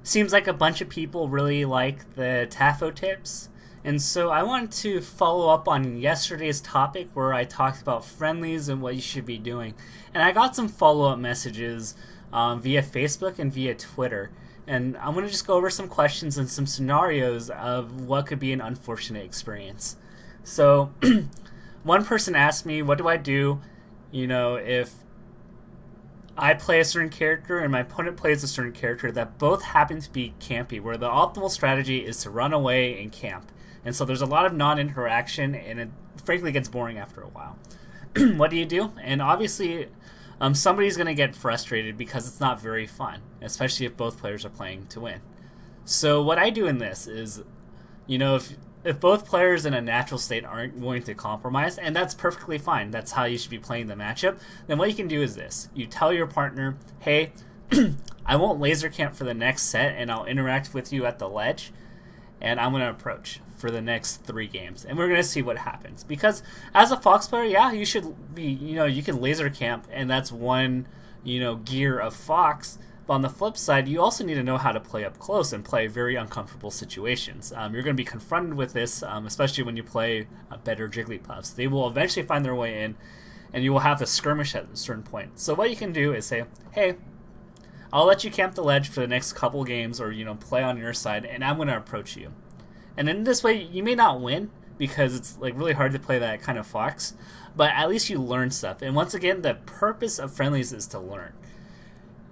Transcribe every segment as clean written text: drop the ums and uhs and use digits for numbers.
seems like a bunch of people really like the Tafo tips. And so I wanted to follow up on yesterday's topic where I talked about friendlies and what you should be doing. And I got some follow-up messages via Facebook and via Twitter. And I'm going to just go over some questions and some scenarios of what could be an unfortunate experience. So one person asked me, what do I do, if I play a certain character and my opponent plays a certain character that both happen to be campy, where the optimal strategy is to run away and camp. And so there's a lot of non-interaction, and it frankly gets boring after a while. What do you do? And obviously, somebody's going to get frustrated because it's not very fun, especially if both players are playing to win. So what I do in this is, if both players in a natural state aren't going to compromise, and that's perfectly fine, that's how you should be playing the matchup, then what you can do is this. You tell your partner, hey, I won't laser camp for the next set, and I'll interact with you at the ledge, and I'm going to approach for the next 3 games, and we're going to see what happens. Because as a Fox player, yeah, you should be, you can laser camp, and that's one, gear of Fox. But on the flip side, you also need to know how to play up close and play very uncomfortable situations. You're going to be confronted with this, especially when you play better Jigglypuffs. They will eventually find their way in, and you will have to skirmish at a certain point. So what you can do is say, hey, I'll let you camp the ledge for the next couple games, or play on your side, and I'm going to approach you. And in this way, you may not win because it's really hard to play that kind of Fox, but at least you learn stuff. And once again, the purpose of friendlies is to learn.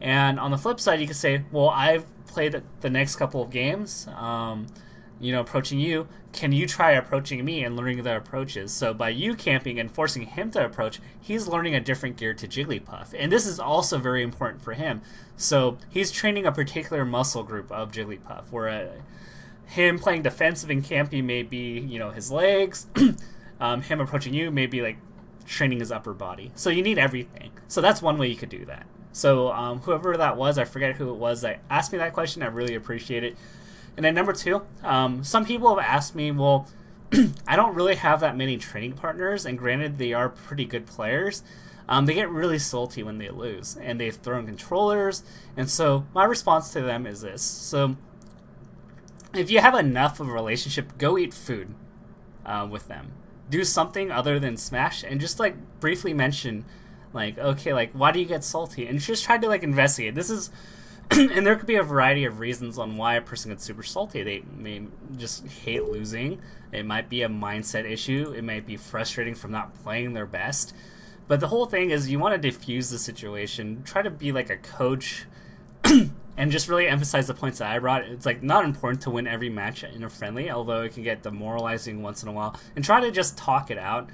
And on the flip side, you can say, well, I've played the next couple of games, approaching you. Can you try approaching me and learning the approaches? So by you camping and forcing him to approach, he's learning a different gear to Jigglypuff. And this is also very important for him. So he's training a particular muscle group of Jigglypuff, where him playing defensive and campy may be, his legs. Him approaching you may be training his upper body. So you need everything. So that's one way you could do that. So whoever that was, I forget who it was that asked me that question. I really appreciate it. And then number 2, some people have asked me, well, I don't really have that many training partners, and granted, they are pretty good players. They get really salty when they lose, and they've thrown controllers. And so my response to them is this. So if you have enough of a relationship, go eat food with them. Do something other than Smash, and just briefly mention, okay, why do you get salty? And just try to investigate. This is, and there could be a variety of reasons on why a person gets super salty. They may just hate losing. It might be a mindset issue. It might be frustrating from not playing their best. But the whole thing is you want to diffuse the situation. Try to be like a coach and just really emphasize the points that I brought. It's not important to win every match in a friendly, although it can get demoralizing once in a while. And try to just talk it out.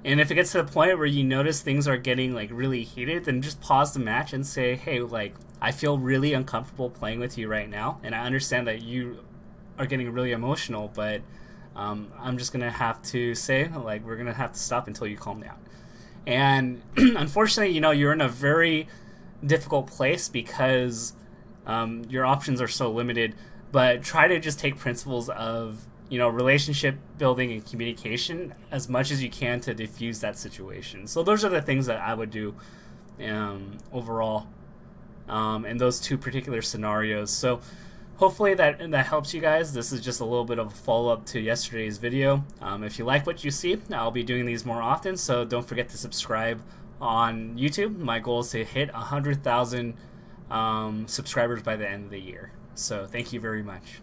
And if it gets to the point where you notice things are getting really heated, then just pause the match and say, hey, I feel really uncomfortable playing with you right now, and I understand that you are getting really emotional, but I'm just gonna have to say, we're gonna have to stop until you calm down. And unfortunately, you're in a very difficult place because your options are so limited, but try to just take principles of relationship building and communication as much as you can to diffuse that situation. So those are the things that I would do overall in those 2 particular scenarios. So hopefully that helps you guys. This is just a little bit of a follow-up to yesterday's video. If you like what you see, I'll be doing these more often, so don't forget to subscribe on YouTube. My goal is to hit 100,000 subscribers by the end of the year. So thank you very much.